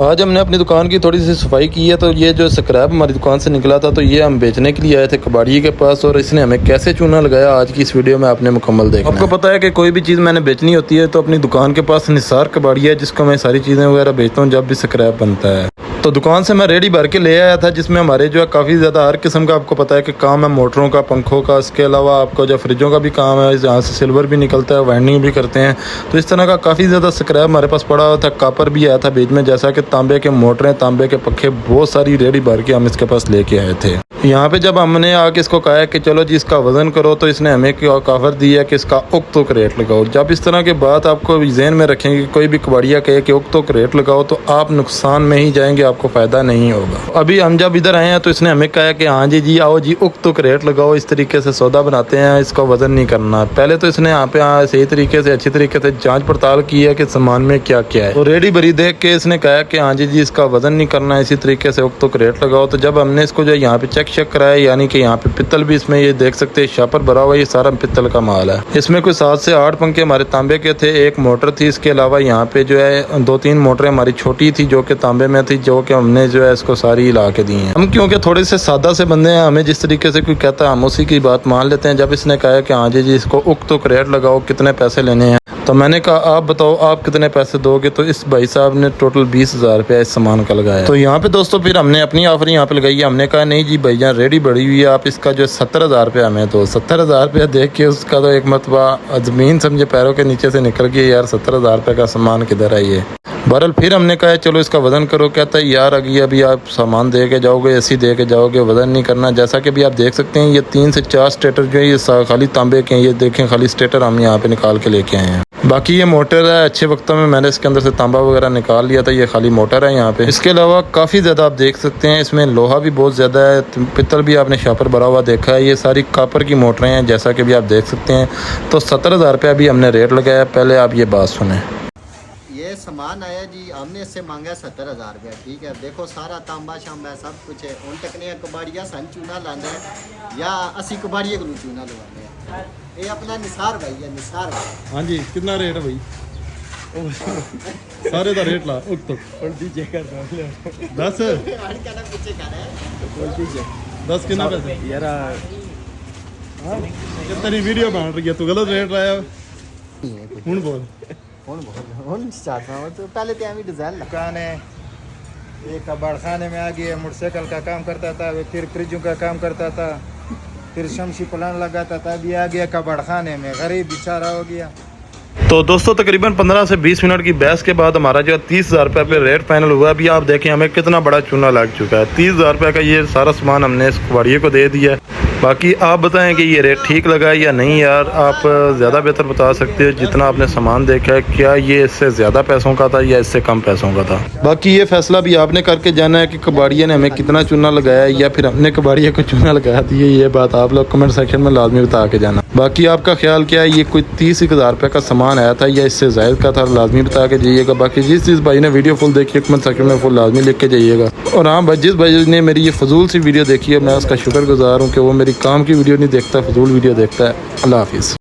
आज हमने अपनी दुकान की थोड़ी सी सफाई की है। तो ये जो स्क्रैप हमारी दुकान से निकला था तो ये हम बेचने के लिए आए थे कबाड़ी के पास, और इसने हमें कैसे चूना लगाया आज की इस वीडियो में आपने मुकम्मल देखना। आपको पता है कि कोई भी चीज़ मैंने बेचनी होती है तो अपनी दुकान के पास निसार कबाड़ी है जिसको मैं सारी चीज़ें वगैरह बेचता हूँ जब भी स्क्रैप बनता है। तो दुकान से मैं रेडी भर के ले आया था जिसमें हमारे जो है काफ़ी ज़्यादा हर किस्म का आपको पता है कि काम है, मोटरों का, पंखों का, इसके अलावा आपको जो फ्रिजों का भी काम है, जहाँ से सिल्वर भी निकलता है, वाइंडिंग भी करते हैं। तो इस तरह का काफ़ी ज़्यादा स्क्रैप हमारे पास पड़ा हुआ था। कापर भी आया था बीच में, जैसा कि तांबे के मोटरें, तांबे के पक्के, बहुत सारी रेडी भर के हम इसके पास लेके आए थे। यहाँ पे जब हमने आके इसको कहा है कि चलो जी इसका वज़न करो, तो इसने हमें काफर दी है कि इसका उक्त रेट लगाओ। जब इस तरह की बात आपको जहन में रखेंगे, कोई भी कबाड़िया कहे कि उक्त रेट लगाओ, तो आप नुकसान में ही जाएंगे, आपको फ़ायदा नहीं होगा। अभी हम जब इधर आए हैं तो इसने हमें कहा है कि हाँ जी आओ जी उक्त रेट लगाओ, इस तरीके से सौदा बनाते हैं, इसका वज़न नहीं करना। पहले तो इसने यहाँ पे सही तरीके से, अच्छी तरीके से जाँच पड़ताल की है कि सामान में क्या क्या है। तो रेडी भरी देख के इसने कहा कि हाँ जी इसका वज़न नहीं करना, इसी तरीके से उक्त रेट लगाओ। तो जब हमने इसको जो यहाँ पे चेक कराया, यानी कि यहाँ पे पित्तल भी इसमें ये देख सकते हैं शापर भरा हुआ, ये सारा पित्तल का माल है। इसमें कोई 7 से 8 पंखे हमारे तांबे के थे, एक मोटर थी। इसके अलावा यहाँ पे जो है 2-3 मोटरें हमारी छोटी थी जो कि तांबे में थी, जो कि हमने जो है इसको सारी ला के दी हैं। हम क्योंकि थोड़े से सादा से बंदे हैं, हमें जिस तरीके से कोई कहता है हम उसी की बात मान लेते हैं। जब इसने कहा कि हाँ जी इसको उक्त रेट लगाओ, कितने पैसे लेने हैं, तो मैंने कहा आप बताओ आप कितने पैसे दोगे। तो इस भाई साहब ने टोटल 20,000 रुपया इस सामान का लगाया। तो यहाँ पे दोस्तों फिर हमने अपनी ऑफर यहाँ पे लगाई है। हमने कहा नहीं जी भैया रेडी बढ़ी हुई है, आप इसका जो 70,000 रुपया हमें दो। 70,000 रुपया देख के उसका तो एक मरतबा ज़मीन समझे पैरों के नीचे से निकल गई, यार 70,000 रुपये का सामान किधर है ये। बहरहाल फिर हमने कहा चलो इसका वज़न करो। कहता है यार अभी आप सामान दे के जाओगे, ऐसी दे के जाओगे, वज़न नहीं करना। जैसा कि अभी आप देख सकते हैं ये 3 से 4 स्टेटर जो है ये खाली तांबे के हैं। ये देखें खाली स्टेटर हम यहाँ पे निकाल के लेके आए हैं। बाकी ये मोटर है, अच्छे वक्तों में मैंने इसके अंदर से तांबा वगैरह निकाल लिया था। ये खाली मोटर है यहाँ पे। इसके अलावा काफ़ी ज़्यादा आप देख सकते हैं इसमें लोहा भी बहुत ज़्यादा है, पित्तल भी आपने शापर भरा हुआ देखा है। ये सारी कापर की मोटरें हैं जैसा कि भी आप देख सकते हैं। तो 70,000 रुपया भी हमने रेट लगाया। पहले आप ये बात सुने। ये सामान आया जी, हमने इससे मांगा 70,000 रुपया। ठीक है, देखो सारा तांबा शांबा सब कुछ है। उन तकने कबाड़िया सन चूना लाना है या असी कबाड़िए को चूना लवाने हैं। ये अपना निसार भाई है, निसार भाई। हाँ जी कितना रेट है भाई? सारे का रेट ला उक्त 10 पीछे कर है 10 कितना पैसे यार? कितनी वीडियो बन रही है, तू गलत रेट लाया हूं बोल। तो पहले तो अभी डिजाइन दुकान है, एक कबाड़ खाने में आ गया, मोटरसाइकिल का काम करता था, फिर फ्रिजों का काम करता था, फिर शमशी प्लान लगाता था, अभी आ गया कबाड़ खाने में, गरीब बेचारा हो गया। तो दोस्तों तकरीबन 15 से 20 मिनट की बहस के बाद हमारा जो 30,000 रुपये पे रेट फाइनल हुआ। अभी आप देखें हमें कितना बड़ा चूना लग चुका है। 30,000 रुपये का ये सारा सामान हमने इस कबाड़िए को दे दिया। बाकी आप बताएं कि ये रेट ठीक लगा है या नहीं। यार आप ज़्यादा बेहतर बता सकते हो, जितना आपने सामान देखा है क्या ये इससे ज़्यादा पैसों का था या इससे कम पैसों का था। बाकी ये फैसला भी आपने करके जाना है कि कबाड़िए ने हमें कितना चूना लगाया या फिर हमने कबाड़िए को चूना लगा दिया। ये बात आप लोग कमेंट सेक्शन में लाजमी बता के जाना। बाकी आपका ख्याल क्या है, ये कोई 30,000 रुपये का सामान आया था या इससे ज़ायद का था, लाजमी बता के जाइएगा। बाकी जिस चीज़ भाई ने वीडियो फुल देखी है कमेंट सेक्शन में फुल लाजमी लिख के जाइएगा। और हाँ भाई जिस भाई ने मेरी ये फजूल सी वीडियो देखी है मैं उसका शुक्रगुजार हूँ कि वो मेरी काम की वीडियो नहीं देखता, फजूल वीडियो देखता है। अल्लाह हाफिज़।